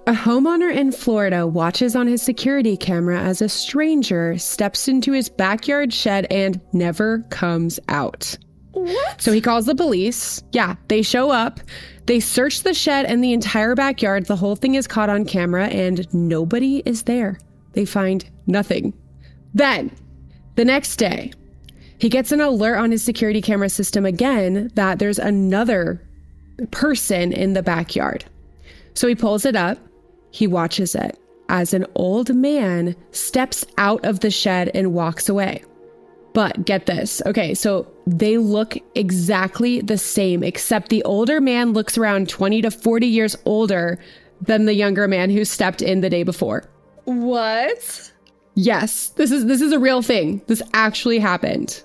A homeowner in Florida watches on his security camera as a stranger steps into his backyard shed and never comes out. What? So he calls the police. Yeah, they show up. They search the shed and the entire backyard. The whole thing is caught on camera and nobody is there. They find nothing. Then, the next day, he gets an alert on his security camera system again that there's another person in the backyard. So he pulls it up. He watches it as an old man steps out of the shed and walks away. But get this. Okay, so they look exactly the same, except the older man looks around 20 to 40 years older than the younger man who stepped in the day before. What? Yes, this is a real thing. This actually happened.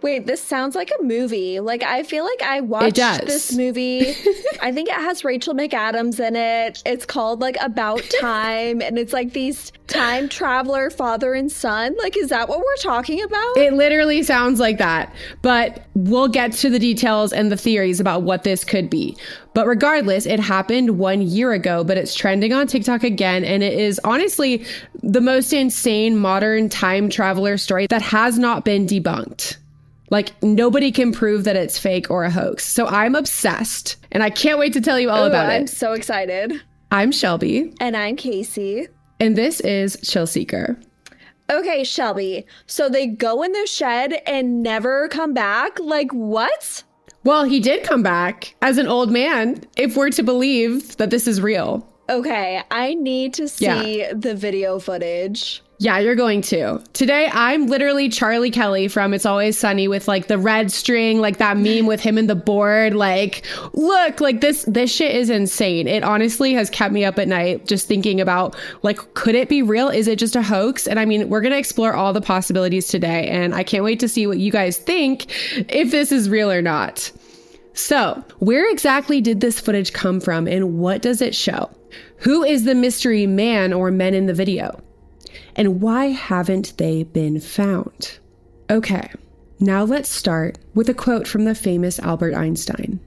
Wait, this sounds like a movie. Like, I feel like I watched this movie. I think it has Rachel McAdams in it. It's called, like, About Time. And it's, like, these time traveler father and son. Like, is that what we're talking about? It literally sounds like that. But we'll get to the details and the theories about what this could be. But regardless, it happened 1 year ago, but it's trending on TikTok again. And it is honestly the most insane modern time traveler story that has not been debunked. Like, nobody can prove that it's fake or a hoax. So I'm obsessed, and I can't wait to tell you all about it. I'm so excited. I'm Shelby. And I'm Casey. And this is Chill Seeker. Okay, Shelby. So they go in the shed and never come back? Like, what? Well, he did come back as an old man, if we're to believe that this is real. Okay, I need to see the video footage. Yeah, you're going to. Today, I'm literally Charlie Kelly from It's Always Sunny with like the red string, like that meme with him and the board. Like, look, like this shit is insane. It honestly has kept me up at night just thinking about, like, could it be real? Is it just a hoax? And I mean, we're going to explore all the possibilities today. And I can't wait to see what you guys think, if this is real or not. So, where exactly did this footage come from and what does it show? Who is the mystery man or men in the video? And why haven't they been found? Okay, now let's start with a quote from the famous Albert Einstein.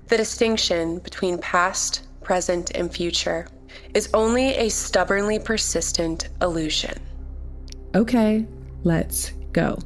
The distinction between past, present, and future is only a stubbornly persistent illusion. Okay, let's go.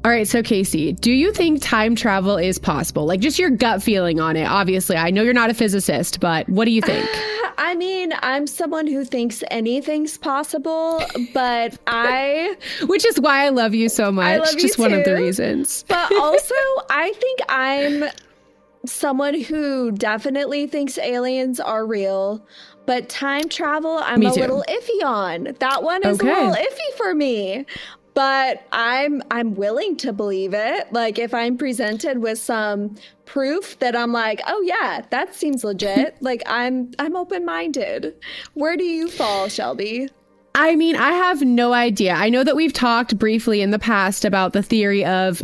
All right, so Casey, do you think time travel is possible? Like, just your gut feeling on it. Obviously, I know you're not a physicist, but what do you think? I mean, I'm someone who thinks anything's possible, but Which is why I love you so much. I love you just too. One of the reasons. But also, I think I'm someone who definitely thinks aliens are real. But time travel, I'm a little iffy on. That one is a little iffy for me. But I'm willing to believe it. Like, if I'm presented with some proof that I'm like, oh yeah, that seems legit. Like, I'm open-minded. Where do you fall, Shelby? I mean, I have no idea. I know that we've talked briefly in the past about the theory of,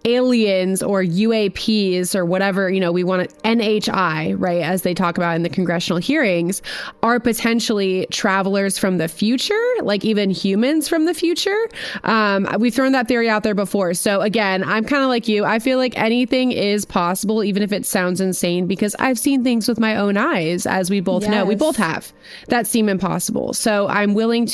aliens or UAPs or whatever, we want to, NHI, right, as they talk about in the congressional hearings, are potentially travelers from the future, like even humans from the future. We've thrown that theory out there before. So again, I'm kind of like you. I feel like anything is possible, even if it sounds insane, because I've seen things with my own eyes, as we both know. We both have, that seem impossible. So I'm willing to,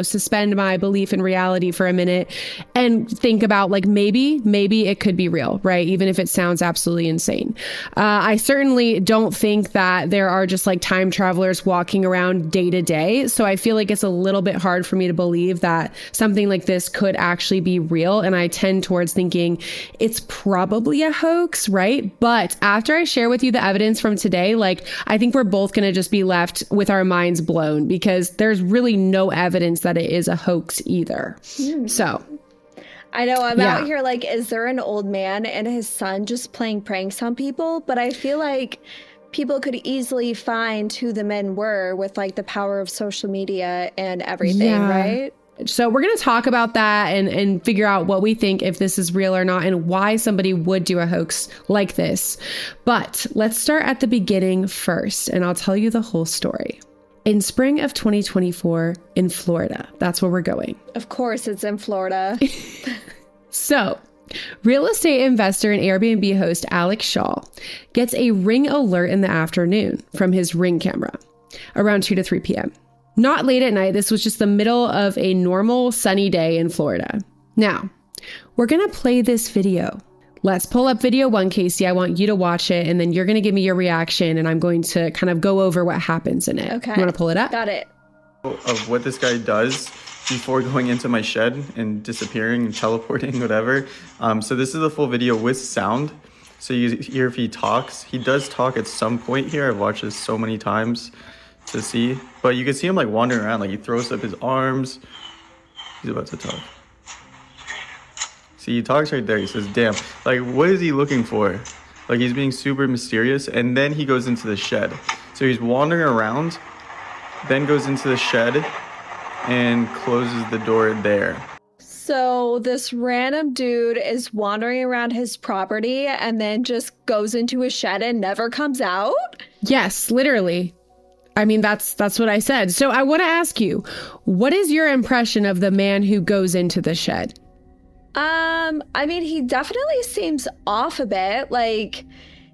suspend my belief in reality for a minute and think about, like, maybe it could be real, right? Even if it sounds absolutely insane. I certainly don't think that there are just like time travelers walking around day to day. So I feel like it's a little bit hard for me to believe that something like this could actually be real. And I tend towards thinking it's probably a hoax, right? But after I share with you the evidence from today, like, I think we're both going to just be left with our minds blown because there's really no evidence that it is a hoax either. So I know I'm out here like, is there an old man and his son just playing pranks on people? But I feel like people could easily find who the men were with like the power of social media and everything, right? So we're going to talk about that and figure out what we think, if this is real or not, and why somebody would do a hoax like this. But let's start at the beginning first, and I'll tell you the whole story. In spring of 2024 in Florida, that's where we're going. Of course, it's in Florida. So, real estate investor and Airbnb host Alex Shaw gets a Ring alert in the afternoon from his Ring camera around 2 to 3 p.m. Not late at night. This was just the middle of a normal sunny day in Florida. Now, we're going to play this video. Let's pull up video 1, Casey. I want you to watch it, and then you're going to give me your reaction, and I'm going to kind of go over what happens in it. Okay. You want to pull it up? Got it. Of what this guy does before going into my shed and disappearing and teleporting, whatever. So this is a full video with sound. So you hear if he talks. He does talk at some point here. I've watched this so many times to see. But you can see him like wandering around. Like he throws up his arms. He's about to talk. See, he talks right there. He says, damn. Like, what is he looking for? Like, he's being super mysterious. And then he goes into the shed. So he's wandering around, then goes into the shed and closes the door there. So this random dude is wandering around his property and then just goes into a shed and never comes out? Yes, literally. I mean, that's what I said. So I want to ask you, what is your impression of the man who goes into the shed? I mean, he definitely seems off a bit. Like,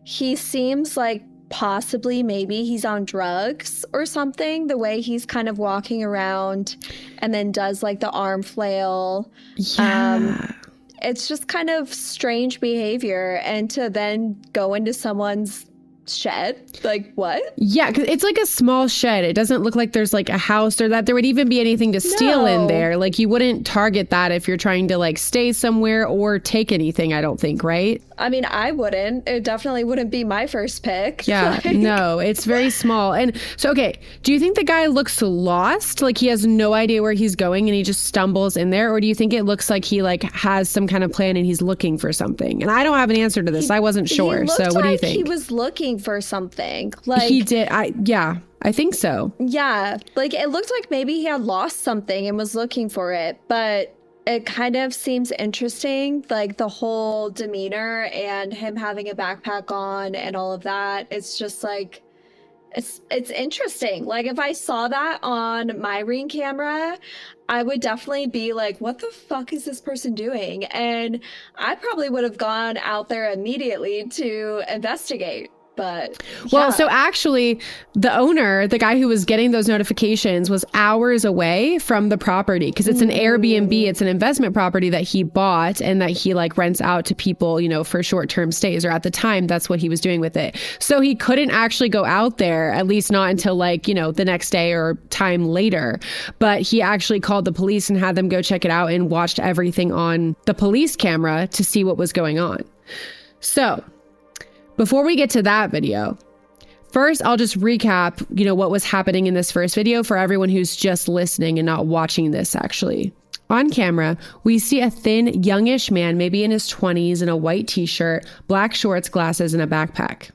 he seems like possibly maybe he's on drugs or something, the way he's kind of walking around and then does like the arm flail. Yeah. It's just kind of strange behavior. And to then go into someone's shed, like what? Yeah, because it's like a small shed. It doesn't look like there's like a house or that there would even be anything to steal in there. Like you wouldn't target that if you're trying to like stay somewhere or take anything, I don't think, right? I mean, I wouldn't. It definitely wouldn't be my first pick. Yeah, no, it's very small. And so, okay, do you think the guy looks lost? Like he has no idea where he's going and he just stumbles in there? Or do you think it looks like he like has some kind of plan and he's looking for something? And I don't have an answer to this. I wasn't sure. So what do you think? He was looking for something. Like he did. I think so. Yeah, like it looked like maybe he had lost something and was looking for it, but it kind of seems interesting, like the whole demeanor and him having a backpack on and all of that. It's just like, it's interesting. Like if I saw that on my Ring camera, I would definitely be like, what the fuck is this person doing? And I probably would have gone out there immediately to investigate. But well, so actually the owner, the guy who was getting those notifications, was hours away from the property because it's an Airbnb. It's an investment property that he bought and that he like rents out to people, you know, for short-term stays, or at the time that's what he was doing with it. So he couldn't actually go out there, at least not until like, you know, the next day or time later. But he actually called the police and had them go check it out and watched everything on the police camera to see what was going on. So before we get to that video, first, I'll just recap, you know, what was happening in this first video for everyone who's just listening and not watching this actually. On camera, we see a thin, youngish man, maybe in his 20s, in a white t-shirt, black shorts, glasses, and a backpack.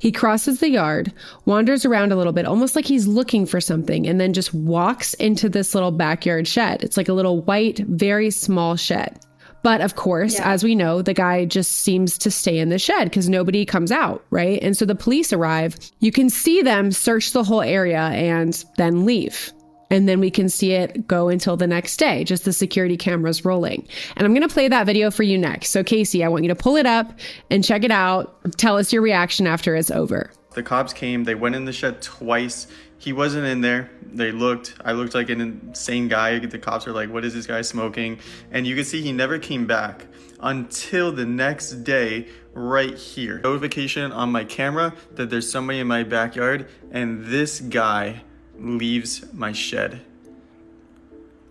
He crosses the yard, wanders around a little bit, almost like he's looking for something, and then just walks into this little backyard shed. It's like a little white, very small shed. But of course, as we know, the guy just seems to stay in the shed because nobody comes out, right? And so the police arrive. You can see them search the whole area and then leave. And then we can see it go until the next day, just the security cameras rolling. And I'm going to play that video for you next. So Casey, I want you to pull it up and check it out. Tell us your reaction after it's over. The cops came. They went in the shed twice. He wasn't in there. They looked. I looked like an insane guy. The cops are like, what is this guy smoking? And you can see he never came back until the next day right here. Notification on my camera that there's somebody in my backyard, and this guy leaves my shed.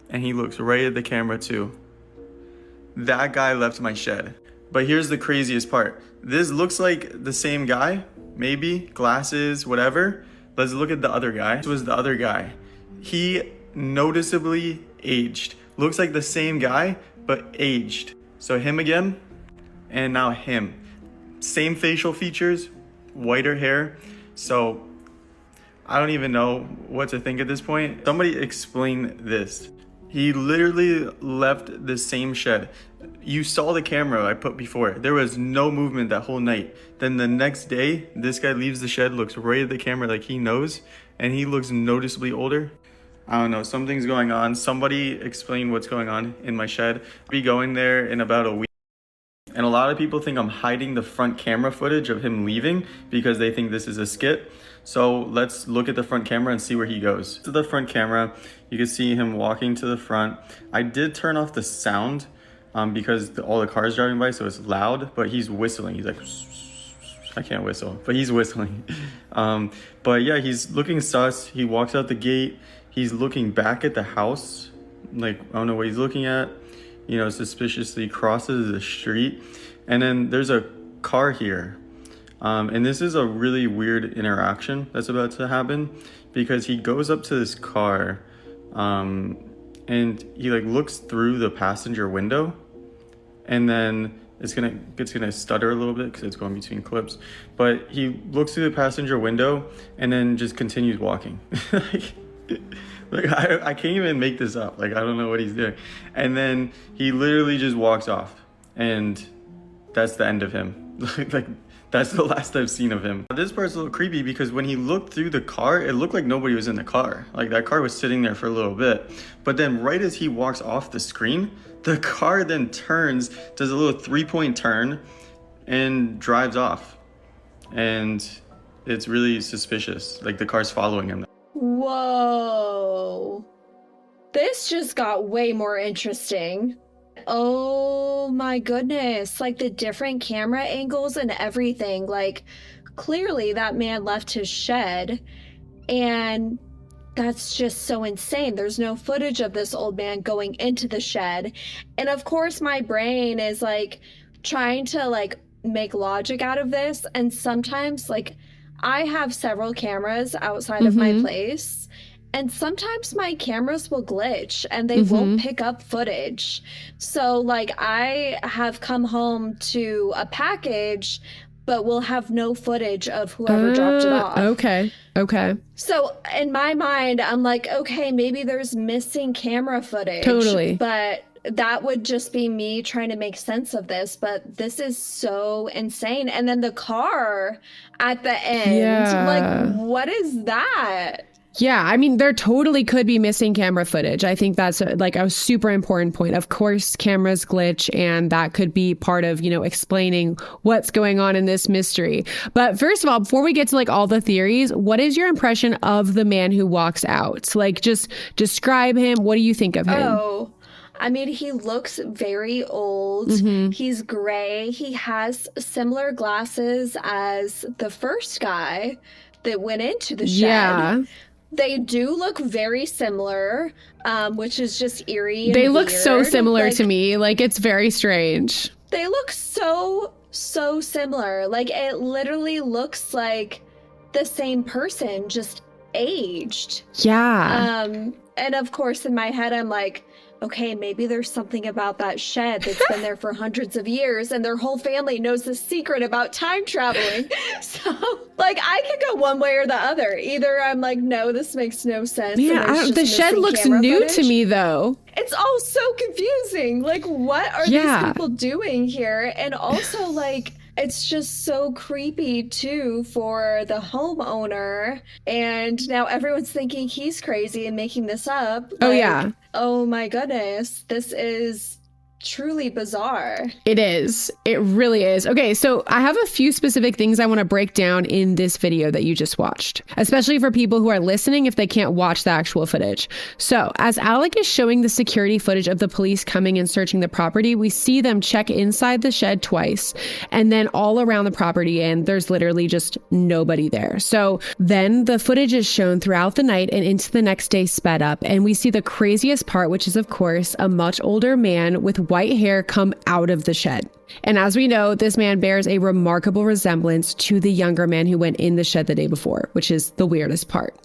And he looks right at the camera too. That guy left my shed. But here's the craziest part. This looks like the same guy, maybe, glasses, whatever. Let's look at the other guy. This was the other guy. He noticeably aged. Looks like the same guy, but aged. So him again, and now him. Same facial features, whiter hair. So I don't even know what to think at this point. Somebody explain this. He literally left the same shed. You saw the camera I put before. There was no movement that whole night. Then the next day, this guy leaves the shed, looks right at the camera like he knows, and he looks noticeably older. I don't know, something's going on. Somebody explain what's going on in my shed. I'll be going there in about a week. And a lot of people think I'm hiding the front camera footage of him leaving because they think this is a skit. So let's look at the front camera and see where he goes. To the front camera, you can see him walking to the front. I did turn off the sound because all the cars driving by, so it's loud, but he's whistling. He's like, I can't whistle, but he's whistling. But yeah, he's looking sus. He walks out the gate. He's looking back at the house. Like, I don't know what he's looking at. You know, suspiciously crosses the street. And then there's a car here. And this is a really weird interaction that's about to happen because he goes up to this car and he like looks through the passenger window, and then it's gonna stutter a little bit because it's going between clips, but he looks through the passenger window and then just continues walking. Like I can't even make this up. Like I don't know what he's doing. And then he literally just walks off, and that's the end of him. Like that's the last I've seen of him. This part's a little creepy because when he looked through the car, it looked like nobody was in the car. Like that car was sitting there for a little bit. But then right as he walks off the screen, the car then turns, does a little 3-point turn and drives off. And it's really suspicious. Like the car's following him. Whoa. This just got way more interesting. Oh my goodness. Like the different camera angles and everything. Like clearly that man left his shed, and that's just so insane. There's no footage of this old man going into the shed. And of course my brain is like trying to like make logic out of this. And sometimes like I have several cameras outside of my place, and sometimes my cameras will glitch and they won't pick up footage. So like I have come home to a package, but we'll have no footage of whoever dropped it off. Okay. So in my mind, I'm like, okay, maybe there's missing camera footage. Totally. But that would just be me trying to make sense of this. But this is so insane. And then the car at the end, like, what is that? Yeah, I mean, there totally could be missing camera footage. I think that's like a super important point. Of course, cameras glitch, and that could be part of, you know, explaining what's going on in this mystery. But first of all, before we get to like all the theories, what is your impression of the man who walks out? Like, just describe him. What do you think of him? Oh, I mean, he looks very old. He's gray. He has similar glasses as the first guy that went into the shed. Yeah. They do look very similar, which is just eerie and They look weird. so similar like, to me. Like, it's very strange. They look so similar. Like, it literally looks like the same person, just aged. Yeah. And of course, in my head, I'm like, okay, maybe there's something about that shed that's been there for hundreds of years, and their whole family knows the secret about time traveling. So, like, I could go one way or the other. Either I'm like, no, this makes no sense. Yeah, the shed looks new to me, though. It's all so confusing. Like, what are these people doing here? And also, like, it's just so creepy, too, for the homeowner. And now everyone's thinking he's crazy and making this up. Oh, yeah. Oh, my goodness. This is truly bizarre. It is. It really is. Okay, so I have a few specific things I want to break down in this video that you just watched, especially for people who are listening if they can't watch the actual footage. So as Alec is showing the security footage of the police coming and searching the property, we see them check inside the shed twice and then all around the property, and there's literally just nobody there. So then the footage is shown throughout the night and into the next day sped up, and we see the craziest part, which is of course a much older man with white hair come out of the shed. And as we know, this man bears a remarkable resemblance to the younger man who went in the shed the day before, which is the weirdest part.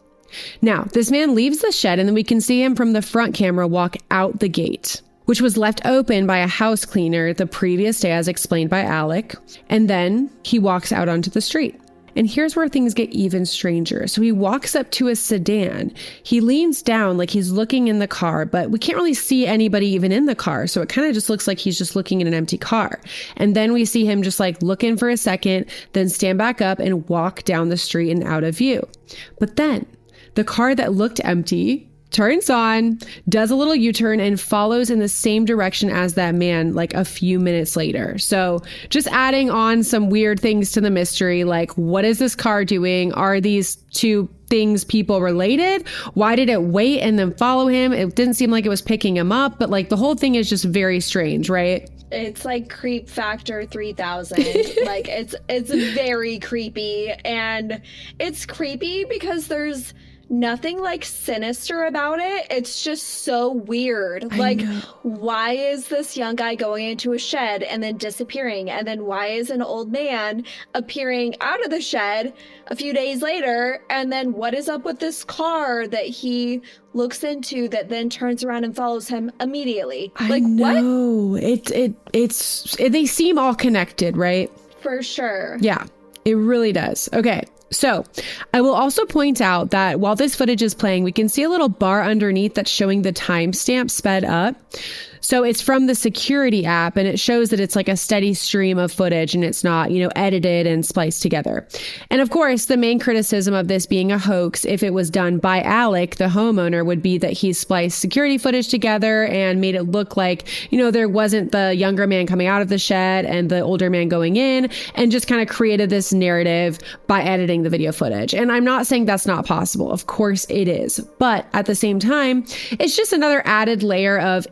Now, this man leaves the shed, and then we can see him from the front camera walk out the gate, which was left open by a house cleaner the previous day, as explained by Alec. And then he walks out onto the street. And here's where things get even stranger. So he walks up to a sedan. He leans down like he's looking in the car, but we can't really see anybody even in the car. So it kind of just looks like he's just looking in an empty car. And then we see him just like look in for a second, then stand back up and walk down the street and out of view. But then the car that looked empty turns on, does a little U-turn, and follows in the same direction as that man like a few minutes later. So just adding on some weird things to the mystery, like what is this car doing? Are these two things people related? Why did it wait and then follow him? It didn't seem like it was picking him up, but like the whole thing is just very strange, right? It's like creep factor 3000. Like it's very creepy, and it's creepy because there's nothing like sinister about it. It's just so weird. Like, why is this young guy going into a shed and then disappearing? And then why is an old man appearing out of the shed a few days later? And then what is up with this car that he looks into that then turns around and follows him immediately? Like, I know. It's they seem all connected, right? For sure. Yeah, it really does. Okay. So I will also point out that while this footage is playing, we can see a little bar underneath that's showing the timestamp sped up. So it's from the security app, and it shows that it's like a steady stream of footage and it's not, edited and spliced together. And of course, the main criticism of this being a hoax, if it was done by Alec, the homeowner, would be that he spliced security footage together and made it look like, there wasn't the younger man coming out of the shed and the older man going in, and just kind of created this narrative by editing the video footage. And I'm not saying that's not possible. Of course it is. But at the same time, it's just another added layer of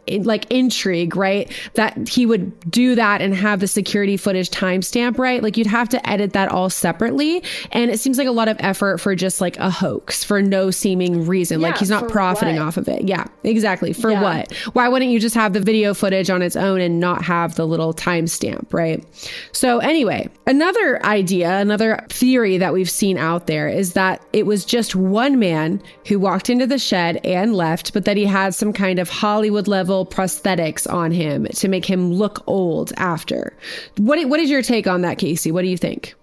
intrigue, right? That he would do that and have the security footage timestamp, right? Like you'd have to edit that all separately. And it seems like a lot of effort for just like a hoax for no seeming reason. Yeah, like he's not profiting off of it. Yeah, exactly. For what? Why wouldn't you just have the video footage on its own and not have the little timestamp, right? So anyway, another idea, another theory that we've seen out there is that it was just one man who walked into the shed and left, but that he had some kind of Hollywood level prosthetics on him to make him look old after. What is your take on that, Casey? What do you think?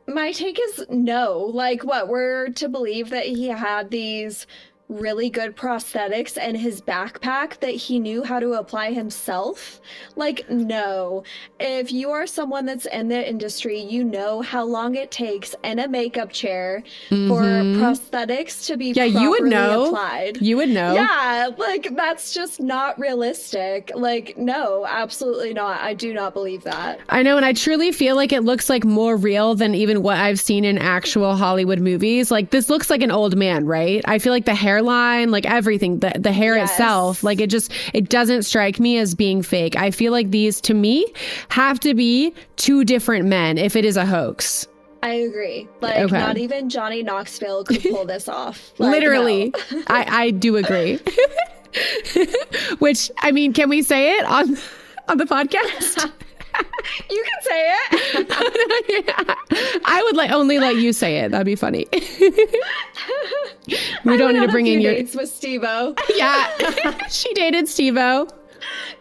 My take is no. Like, what, we're to believe that he had these really good prosthetics and his backpack that he knew how to apply himself? Like, no. If you are someone that's in the industry, you know how long it takes in a makeup chair for prosthetics to be properly you would know. applied. You would know. Yeah, like that's just not realistic. Like, no, absolutely not. I do not believe that. I know, and I truly feel like it looks like more real than even what I've seen in actual Hollywood movies. Like this looks like an old man, right? I feel like the hairline, like everything, the hair itself, like it doesn't strike me as being fake. I feel like these, to me, have to be two different men if it is a hoax. I agree. Like, not even Johnny Knoxville could pull this off. Like, literally. No. I do agree. Which, I mean, can we say it on the podcast? You can say it. I would only let you say it. That'd be funny. We don't need to bring in your dates with Steve-O. Yeah, she dated Steve-O.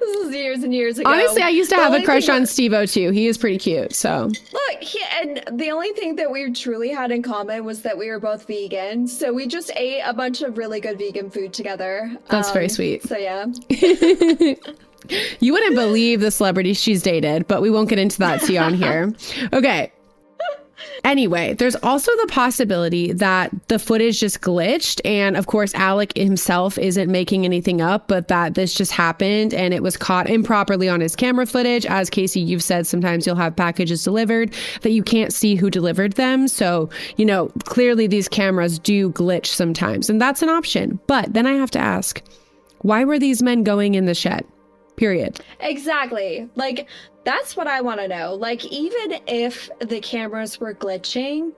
This was years and years ago. Honestly, I used to have a crush on Steve-O too. He is pretty cute. So look, and the only thing that we truly had in common was that we were both vegan. So we just ate a bunch of really good vegan food together. That's very sweet. So yeah. You wouldn't believe the celebrities she's dated, but we won't get into that tea on here. Okay. Anyway, there's also the possibility that the footage just glitched. And of course, Alec himself isn't making anything up, but that this just happened and it was caught improperly on his camera footage. As Casey, you've said, sometimes you'll have packages delivered that you can't see who delivered them. So, clearly these cameras do glitch sometimes, and that's an option. But then I have to ask, why were these men going in the shed? Period. Exactly. Like, that's what I want to know. Like, even if the cameras were glitching,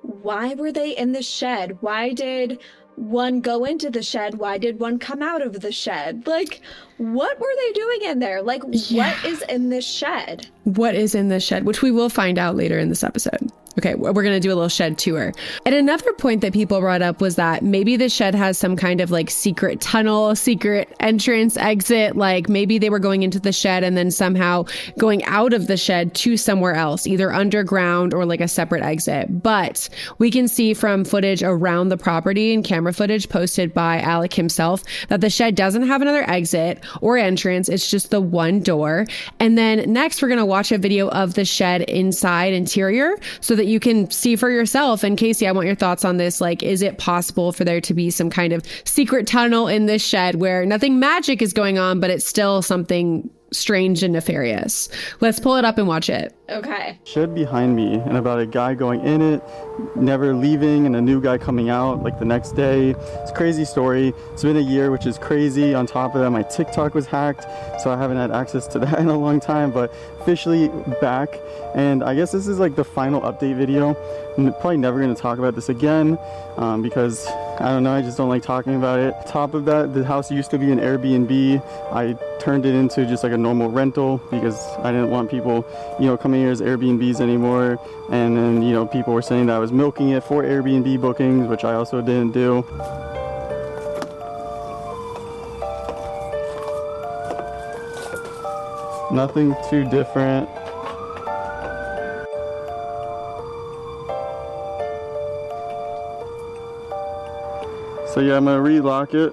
why were they in the shed? Why did one go into the shed? Why did one come out of the shed? Like, what were they doing in there? Like, what is in this shed? What is in this shed? Which we will find out later in this episode. Okay, we're going to do a little shed tour. And another point that people brought up was that maybe the shed has some kind of like secret tunnel, secret entrance, exit. Like maybe they were going into the shed and then somehow going out of the shed to somewhere else, either underground or like a separate exit. But we can see from footage around the property and camera footage posted by Alec himself that the shed doesn't have another exit or entrance. It's just the one door. And then next, we're going to watch a video of the shed inside interior so that you can see for yourself. And Casey, I want your thoughts on this. Like, is it possible for there to be some kind of secret tunnel in this shed where nothing magic is going on, but it's still something strange and nefarious? Let's pull it up and watch it. Okay. Shed behind me, and about a guy going in it, never leaving, and a new guy coming out like the next day. It's a crazy story. It's been a year, which is crazy. On top of that, my TikTok was hacked, so I haven't had access to that in a long time, but officially back. And I guess this is like the final update video. I'm probably never going to talk about this again because I don't know, I just don't like talking about it. Top of that, the house used to be an Airbnb. I turned it into just like a normal rental because I didn't want people, coming here as Airbnbs anymore. And then, people were saying that I was milking it for Airbnb bookings, which I also didn't do. Nothing too different. So yeah, I'm gonna relock it.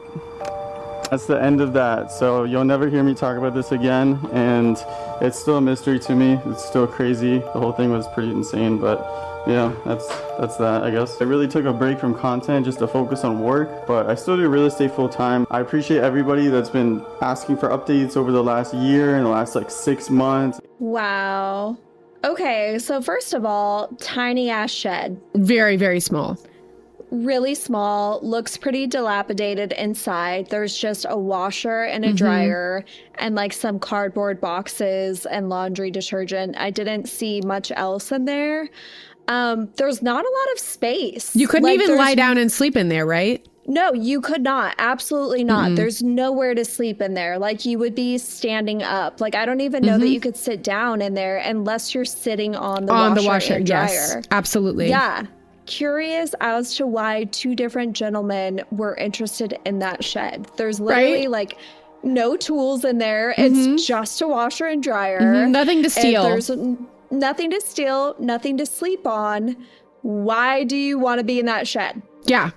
That's the end of that. So you'll never hear me talk about this again, and it's still a mystery to me. It's still crazy. The whole thing was pretty insane, but yeah, that's that, I guess. I really took a break from content just to focus on work, but I still do real estate full time. I appreciate everybody that's been asking for updates over the last year and the last like 6 months. Wow. Okay, so first of all, tiny ass shed. Very, very small. Really small, looks pretty dilapidated inside. There's just a washer and a dryer and like some cardboard boxes and laundry detergent. I didn't see much else in there. There's not a lot of space. You couldn't even lie down and sleep in there, right? No, you could not. Absolutely not. There's nowhere to sleep in there. Like you would be standing up. Like I don't even know that you could sit down in there unless you're sitting on the washer and dryer. Yes, absolutely. Yeah. Curious as to why two different gentlemen were interested in that shed. There's literally like no tools in there. It's just a washer and dryer. Nothing to steal. There's nothing to steal, nothing to sleep on. Why do you want to be in that shed? Yeah.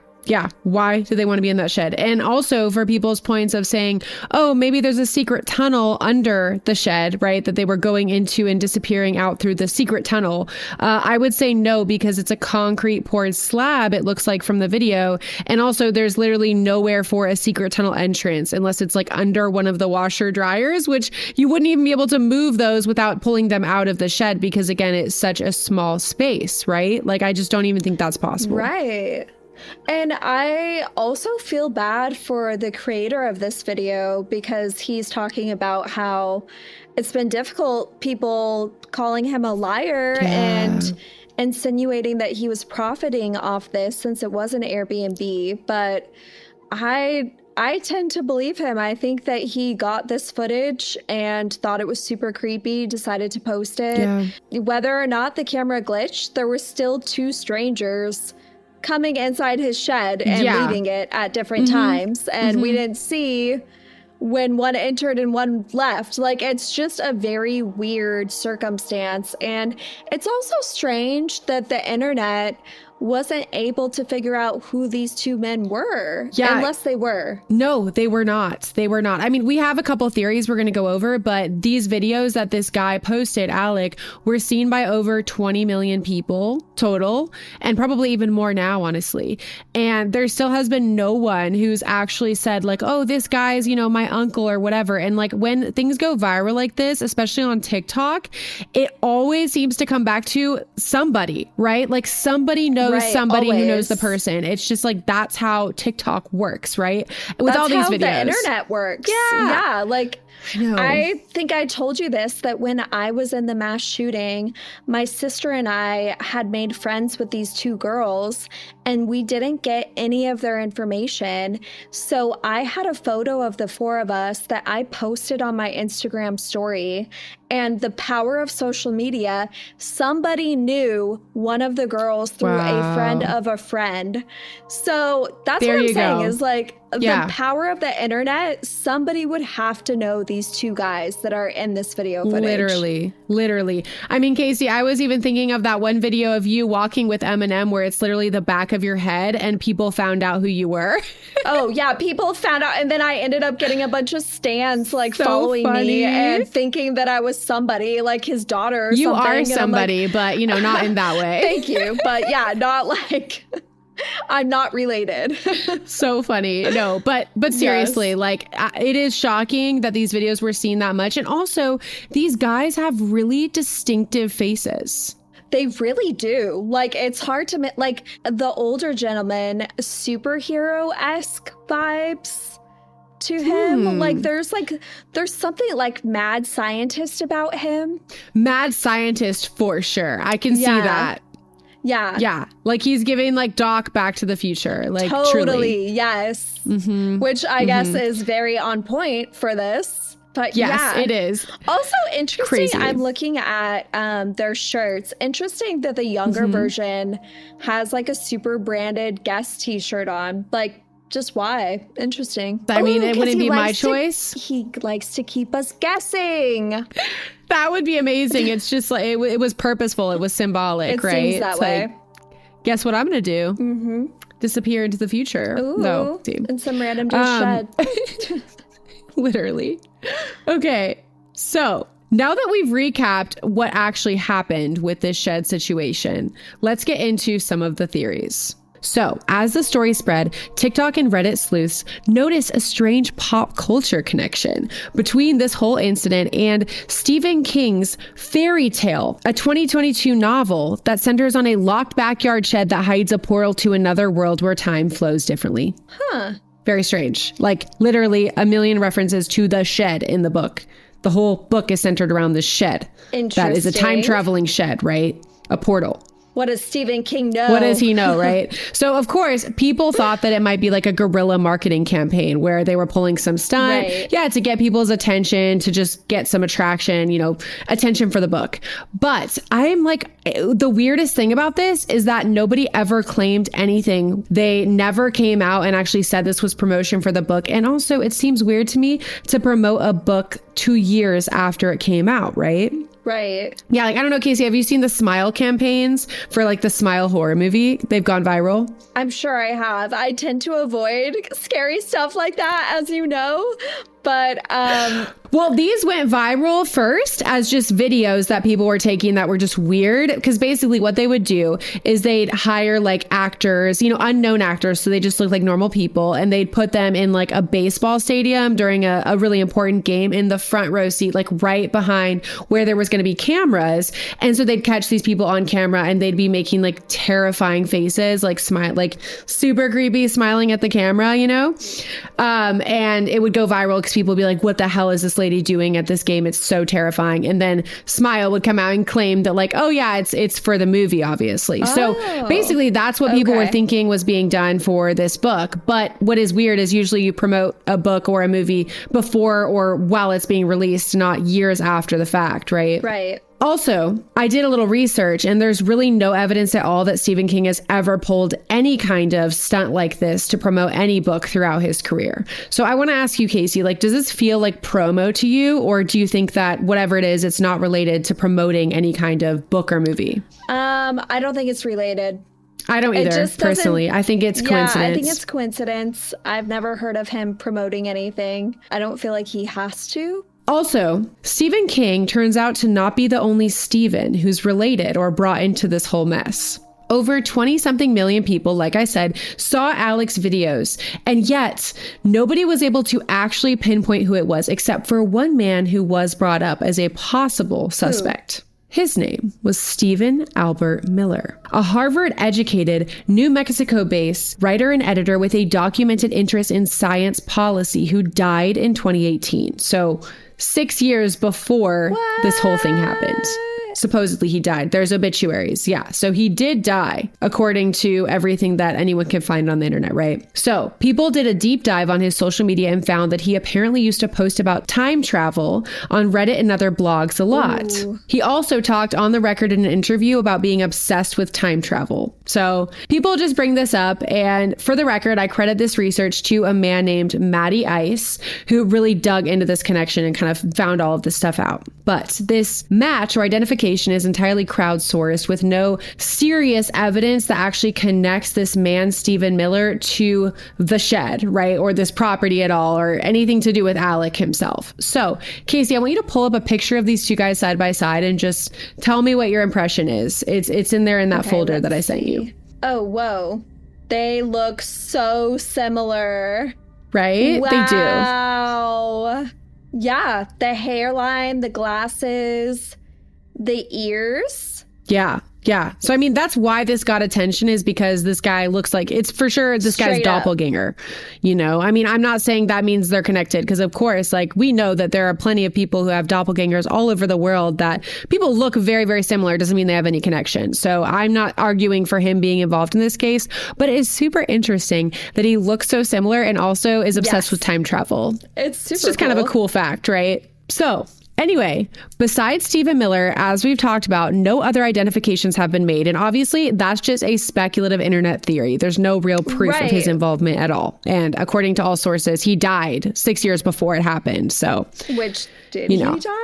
Why do they want to be in that shed? And also for people's points of saying, oh, maybe there's a secret tunnel under the shed, right? That they were going into and disappearing out through the secret tunnel. I would say no, because it's a concrete poured slab, it looks like from the video. And also there's literally nowhere for a secret tunnel entrance unless it's like under one of the washer dryers, which you wouldn't even be able to move those without pulling them out of the shed because again, it's such a small space, right? Like I just don't even think that's possible. Right. And I also feel bad for the creator of this video because he's talking about how it's been difficult, people calling him a liar and insinuating that he was profiting off this since it was an Airbnb. But I tend to believe him. I think that he got this footage and thought it was super creepy, decided to post it. Yeah. Whether or not the camera glitched, there were still two strangers coming inside his shed and leaving it at different times. And we didn't see when one entered and one left. Like, it's just a very weird circumstance. And it's also strange that the internet wasn't able to figure out who these two men were. Unless they were. No, they were not. They were not. I mean, we have a couple theories we're going to go over, but these videos that this guy posted, Alec, were seen by over 20 million people total, and probably even more now, honestly. And there still has been no one who's actually said like, oh, this guy's, my uncle or whatever. And like when things go viral like this, especially on TikTok, it always seems to come back to somebody, right? Like somebody knows somebody who knows the person. It's just like that's how TikTok works, right? With that's all these how videos, the internet works. Yeah, like I know. I think I told you this, that when I was in the mass shooting, my sister and I had made friends with these two girls, and we didn't get any of their information. So I had a photo of the four of us that I posted on my Instagram story. And the power of social media, somebody knew one of the girls through a friend of a friend. So that's what I'm saying is like, the power of the internet, somebody would have to know these two guys that are in this video footage. Literally. I mean, Casey, I was even thinking of that one video of you walking with Eminem where it's literally the back of your head and people found out who you were. Oh, yeah. People found out. And then I ended up getting a bunch of stans like following me and thinking that I was somebody, like his daughter or you something. You are somebody, like, but, you know, not in that way. Thank you. But yeah, not like... I'm not related. So funny. No, but seriously, like it is shocking that these videos were seen that much. And also these guys have really distinctive faces. They really do. Like, it's hard to, like, the older gentleman, superhero-esque vibes to him. Like, there's something like mad scientist about him. Mad scientist for sure. I can see that. Yeah. Like he's giving like Doc Back to the Future. Like totally. Truly. Yes. Which I guess is very on point for this. But yes, it is. Also interesting. Crazy. I'm looking at their shirts. Interesting that the younger version has like a super branded Guess t-shirt on. Like, just why? Interesting. I mean, it wouldn't be my choice. He likes to keep us guessing. That would be amazing. It's just like, it was purposeful. It was symbolic, it right? Seems that way. Like, guess what I'm going to do? Disappear into the future. Ooh, no. In some random shed. Literally. Okay. So now that we've recapped what actually happened with this shed situation, let's get into some of the theories. So, as the story spread, TikTok and Reddit sleuths noticed a strange pop culture connection between this whole incident and Stephen King's Fairy Tale, a 2022 novel that centers on a locked backyard shed that hides a portal to another world where time flows differently. Very strange. Like, literally a million references to the shed in the book. The whole book is centered around this shed. That is a time-traveling shed, right? A portal. What does Stephen King know? What does he know, right? So, of course, people thought that it might be like a guerrilla marketing campaign where they were pulling some stunt. Right. Yeah, to get people's attention, to just get some attraction, you know, attention for the book. But I'm like, the weirdest thing about this is that nobody ever claimed anything. They never came out and actually said this was promotion for the book. And also, it seems weird to me to promote a book 2 years after it came out, right? Right. Yeah, like, I don't know, Casey, have you seen the Smile campaigns for like the Smile horror movie? They've gone viral. I'm sure I have. I tend to avoid scary stuff like that, as you know. But well, these went viral first as just videos that people were taking that were just weird, because basically what they would do is they'd hire like actors, you know, unknown actors, so they just look like normal people, and they'd put them in like a baseball stadium during a really important game in the front row seat, like right behind where there was going to be cameras. And so they'd catch these people on camera and they'd be making like terrifying faces, like smile, like super creepy, smiling at the camera, you know, and it would go viral because people would be like, what the hell is this lady doing at this game? It's so terrifying. And then Smile would come out and claim that like, oh yeah, it's for the movie, obviously. So basically that's what people were thinking was being done for this book. But what is weird is usually you promote a book or a movie before or while it's being released, not years after the fact, right? Right. Also, I did a little research, and there's really no evidence at all that Stephen King has ever pulled any kind of stunt like this to promote any book throughout his career. So I want to ask you, Casey, like, does this feel like promo to you, or do you think that whatever it is, it's not related to promoting any kind of book or movie? I don't think it's related. I don't either, personally. I think it's coincidence. Yeah, I think it's coincidence. I've never heard of him promoting anything. I don't feel like he has to. Also, Stephen King turns out to not be the only Stephen who's related or brought into this whole mess. Over 20-something million people, like I said, saw Alec's videos, and yet nobody was able to actually pinpoint who it was, except for one man who was brought up as a possible suspect. His name was Stephen Albert Miller, a Harvard-educated, New Mexico-based writer and editor with a documented interest in science policy who died in 2018. So 6 years before this whole thing happened. Supposedly he died. There's obituaries. Yeah. So he did die, according to everything that anyone can find on the internet, right? So people did a deep dive on his social media and found that he apparently used to post about time travel on Reddit and other blogs a lot. Ooh. He also talked on the record in an interview about being obsessed with time travel. So people just bring this up. And for the record, I credit this research to a man named Matty Ice, who really dug into this connection and kind of found all of this stuff out. But this match or identification is entirely crowdsourced with no serious evidence that actually connects this man, Stephen Miller, to the shed, right? Or this property at all, or anything to do with Alec himself. So, Casey, I want you to pull up a picture of these two guys side by side and just tell me what your impression is. It's in there in that folder that I sent you. Oh, whoa. They look so similar. Right? Wow. They do. Wow. Yeah. The hairline, the glasses, the ears. Yeah. Yeah. So, I mean, that's why this got attention, is because this guy looks like, it's for sure this guy's doppelganger. You know, I mean, I'm not saying that means they're connected, because of course, like, we know that there are plenty of people who have doppelgangers all over the world that people look very, very similar. Doesn't mean they have any connection. So I'm not arguing for him being involved in this case, but it's super interesting that he looks so similar and also is obsessed with time travel. It's just kind of a cool fact, right? So anyway, besides Stephen Miller, as we've talked about, no other identifications have been made. And obviously, that's just a speculative internet theory. There's no real proof of his involvement at all. And according to all sources, he died 6 years before it happened. So, did he die?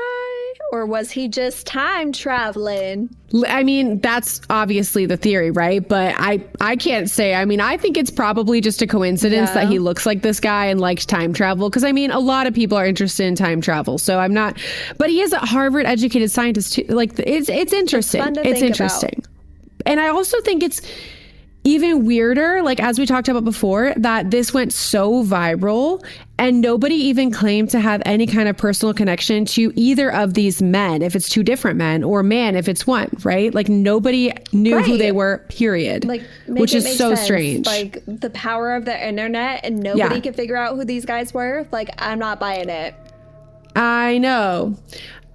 Or was he just time traveling? I mean, that's obviously the theory, right? But I can't say. I mean, I think it's probably just a coincidence that he looks like this guy and likes time travel. Because, I mean, a lot of people are interested in time travel. So I'm not. But he is a Harvard-educated scientist, too. Like, it's interesting. It's interesting. And I also think it's even weirder, like, as we talked about before, that this went so viral and nobody even claimed to have any kind of personal connection to either of these men, if it's two different men, or man, if it's one, right? Like, nobody knew who they were, period. Like, which is so strange. Like, the power of the internet, and nobody could figure out who these guys were. Like, I'm not buying it. I know.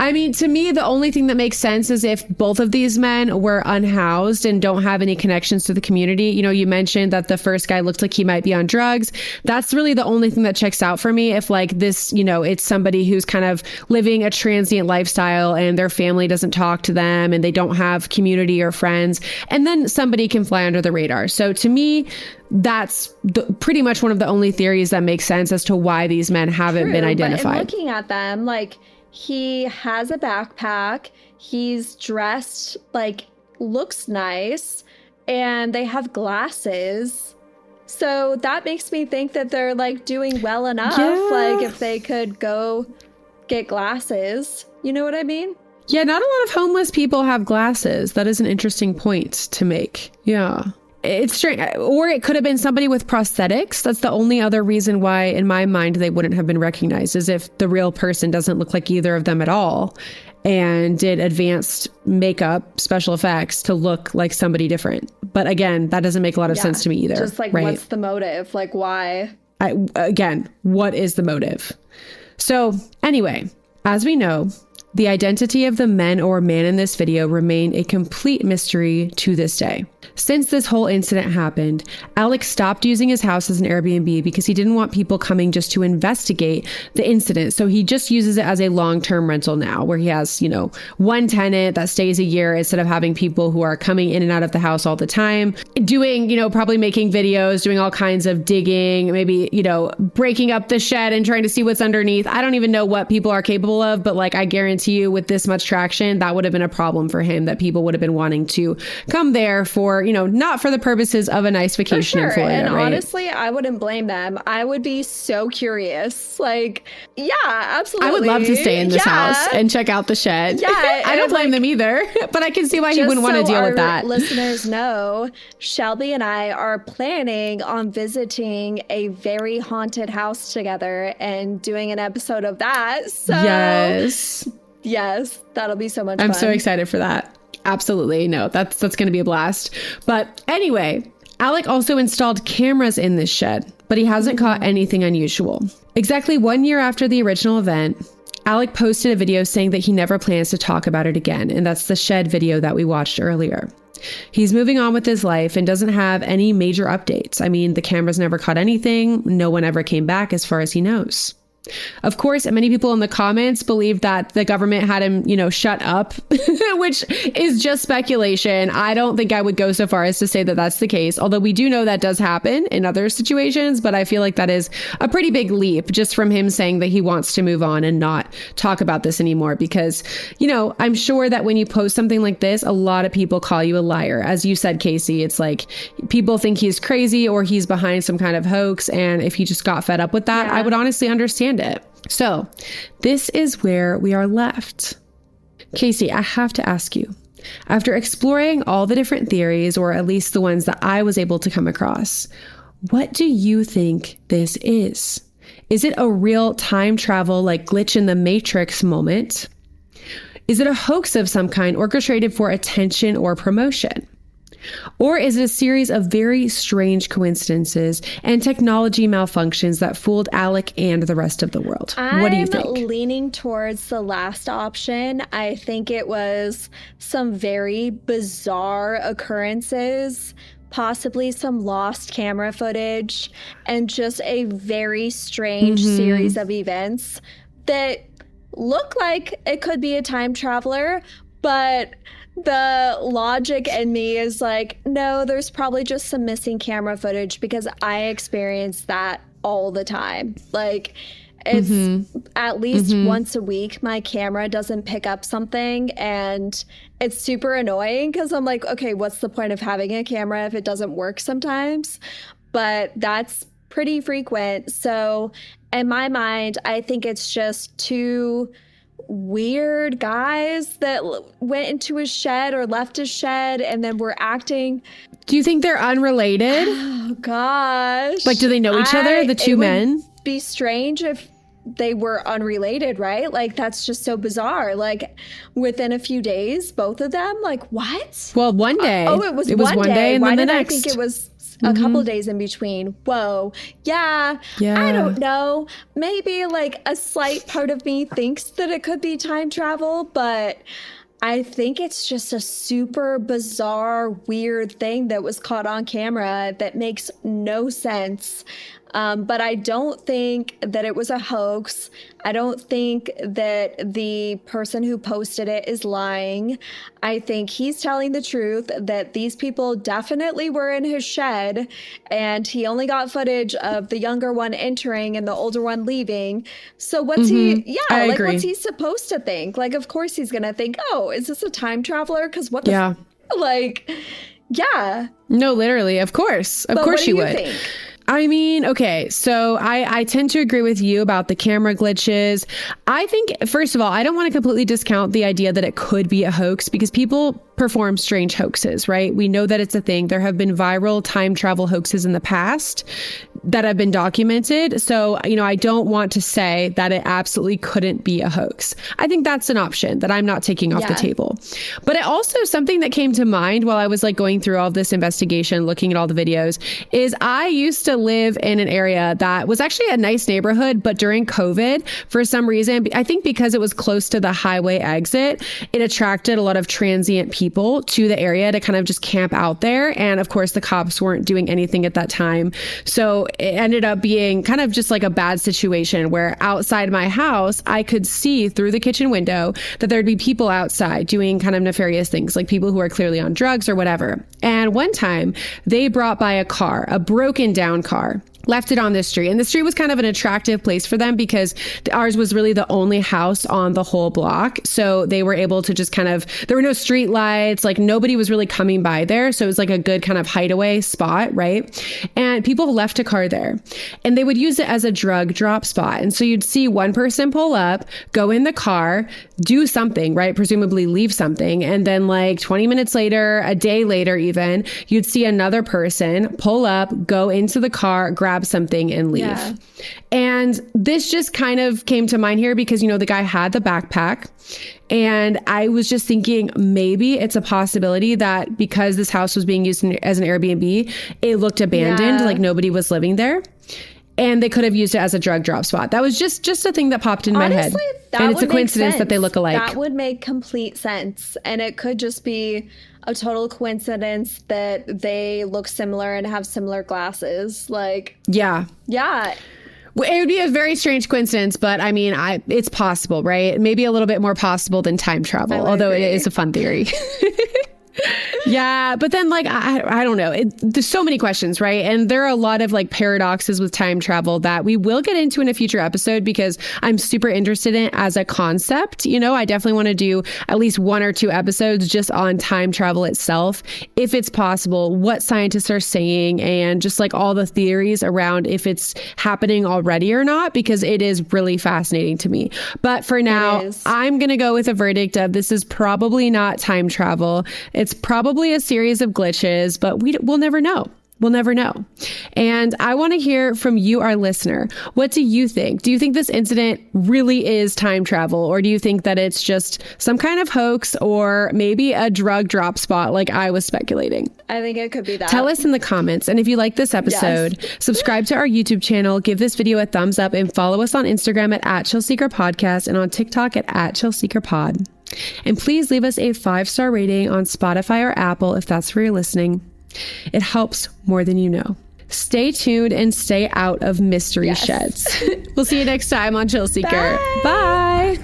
I mean, to me, the only thing that makes sense is if both of these men were unhoused and don't have any connections to the community. You know, you mentioned that the first guy looked like he might be on drugs. That's really the only thing that checks out for me. If, like, this, you know, it's somebody who's kind of living a transient lifestyle and their family doesn't talk to them and they don't have community or friends, and then somebody can fly under the radar. So to me, that's pretty much one of the only theories that makes sense as to why these men haven't been identified. But in looking at them, like, he has a backpack, he's dressed, like, looks nice, and they have glasses. So that makes me think that they're, like, doing well enough. Yeah. Like, if they could go get glasses, you know what I mean? Yeah, not a lot of homeless people have glasses. That is an interesting point to make. Yeah. It's strange. Or it could have been somebody with prosthetics. That's the only other reason why, in my mind, they wouldn't have been recognized, is if the real person doesn't look like either of them at all and did advanced makeup, special effects to look like somebody different. But again, that doesn't make a lot of sense to me either. Just like, what's the motive? Like, why? Again, what is the motive? So anyway, as we know, the identity of the men or man in this video remain a complete mystery to this day. Since this whole incident happened, Alex stopped using his house as an Airbnb because he didn't want people coming just to investigate the incident. So he just uses it as a long-term rental now, where he has, you know, one tenant that stays a year instead of having people who are coming in and out of the house all the time, doing, you know, probably making videos, doing all kinds of digging, maybe, you know, breaking up the shed and trying to see what's underneath. I don't even know what people are capable of, but, like, I guarantee you with this much traction, that would have been a problem for him, that people would have been wanting to come there for, you know, not for the purposes of a nice vacation in Florida, and right? Honestly, I wouldn't blame them. I would be so curious. Like, yeah, absolutely. I would love to stay in this house and check out the shed. Yeah, I don't blame them either, but I can see why he wouldn't want to deal with that. Listeners know, Shelby and I are planning on visiting a very haunted house together and doing an episode of that. So yes. Yes, that'll be so much I'm fun. so excited for that. Absolutely. No, that's going to be a blast. But anyway, Alec also installed cameras in this shed, but he hasn't caught anything unusual. Exactly 1 year after the original event, Alec posted a video saying that he never plans to talk about it again, and that's the shed video that we watched earlier. He's moving on with his life and doesn't have any major updates. I mean, the cameras never caught anything. No one ever came back as far as he knows. Of course, many people in the comments believe that the government had him, shut up, which is just speculation. I don't think I would go so far as to say that that's the case, although we do know that does happen in other situations. But I feel like that is a pretty big leap just from him saying that he wants to move on and not talk about this anymore. Because, I'm sure that when you post something like this, a lot of people call you a liar. As you said, Casey, it's like people think he's crazy or he's behind some kind of hoax. And if he just got fed up with that, I would honestly understand it. So this is where we are left. Casey, I have to ask you, after exploring all the different theories, or at least the ones that I was able to come across, what do you think this is? Is it a real time travel, like glitch in the Matrix moment? Is it a hoax of some kind orchestrated for attention or promotion? Or is it a series of very strange coincidences and technology malfunctions that fooled Alec and the rest of the world? What do you think? I'm leaning towards the last option. I think it was some very bizarre occurrences, possibly some lost camera footage, and just a very strange series of events that look like it could be a time traveler, but the logic in me is like, no, there's probably just some missing camera footage, because I experience that all the time. Like, it's at least once a week my camera doesn't pick up something, and it's super annoying because I'm like, okay, what's the point of having a camera if it doesn't work sometimes? But that's pretty frequent. So in my mind, I think it's just two weird guys that went into his shed or left his shed and then were acting. Do you think they're unrelated? Oh gosh. Like, do they know each other, the two men? Would be strange if they were unrelated, right? Like, that's just so bizarre. Like, within a few days, both of them, like, what? Well, one day. It was one day and Why then did the next? I think it was a couple days in between. Whoa. Yeah. I don't know. Maybe like a slight part of me thinks that it could be time travel, but I think it's just a super bizarre, weird thing that was caught on camera that makes no sense. But I don't think that it was a hoax. I don't think that the person who posted it is lying. I think he's telling the truth, that these people definitely were in his shed and he only got footage of the younger one entering and the older one leaving. So what's I agree. what's he supposed to think? Like, of course he's going to think, oh, is this a time traveler? Because what the No, literally. Of course. Of course you would. Think? I mean, okay, so I tend to agree with you about the camera glitches. I think, first of all, I don't want to completely discount the idea that it could be a hoax, because people perform strange hoaxes, right? We know that it's a thing. There have been viral time travel hoaxes in the past that have been documented. So, I don't want to say that it absolutely couldn't be a hoax. I think that's an option that I'm not taking off the table. But it also, something that came to mind while I was like going through all this investigation, looking at all the videos, is I used to live in an area that was actually a nice neighborhood, but during COVID, for some reason, I think because it was close to the highway exit, it attracted a lot of transient people to the area to kind of just camp out there. And of course, the cops weren't doing anything at that time. So it ended up being kind of just like a bad situation where outside my house, I could see through the kitchen window that there'd be people outside doing kind of nefarious things, like people who are clearly on drugs or whatever. And one time they brought by a car, a broken down car, left it on this street. And the street was kind of an attractive place for them because ours was really the only house on the whole block. So they were able to just there were no street lights, like nobody was really coming by there. So it was like a good kind of hideaway spot, right? And people left a car there and they would use it as a drug drop spot. And so you'd see one person pull up, go in the car, do something, right? Presumably leave something. And then like 20 minutes later, a day later even, you'd see another person pull up, go into the car, grab grab something and leave. Yeah. And this just kind of came to mind here because, the guy had the backpack. And I was just thinking maybe it's a possibility that because this house was being used as an Airbnb, it looked abandoned, like nobody was living there. And they could have used it as a drug drop spot. That was just a thing that popped in my head. And it's a coincidence that they look alike. That would make complete sense. And it could just be a total coincidence that they look similar and have similar glasses. Like, yeah. It would be a very strange coincidence, but I mean, it's possible, right? Maybe a little bit more possible than time travel, although it is a fun theory. Yeah, but then I don't know. There's so many questions, right? And there are a lot of paradoxes with time travel that we will get into in a future episode because I'm super interested in it as a concept. I definitely want to do at least 1 or 2 episodes just on time travel itself, if it's possible, what scientists are saying, and just all the theories around if it's happening already or not, because it is really fascinating to me. But for now, I'm going to go with a verdict of this is probably not time travel. It's probably a series of glitches, but we'll never know. We'll never know. And I want to hear from you, our listener. What do you think? Do you think this incident really is time travel? Or do you think that it's just some kind of hoax or maybe a drug drop spot like I was speculating? I think it could be that. Tell us in the comments. And if you like this episode, subscribe to our YouTube channel, give this video a thumbs up, and follow us on Instagram at @ChillSeeker Podcast and on TikTok at @ChillSeekerPod. And please leave us a 5-star rating on Spotify or Apple if that's where you're listening. It helps more than you know. Stay tuned and stay out of mystery sheds. We'll see you next time on Chill Seeker. Bye.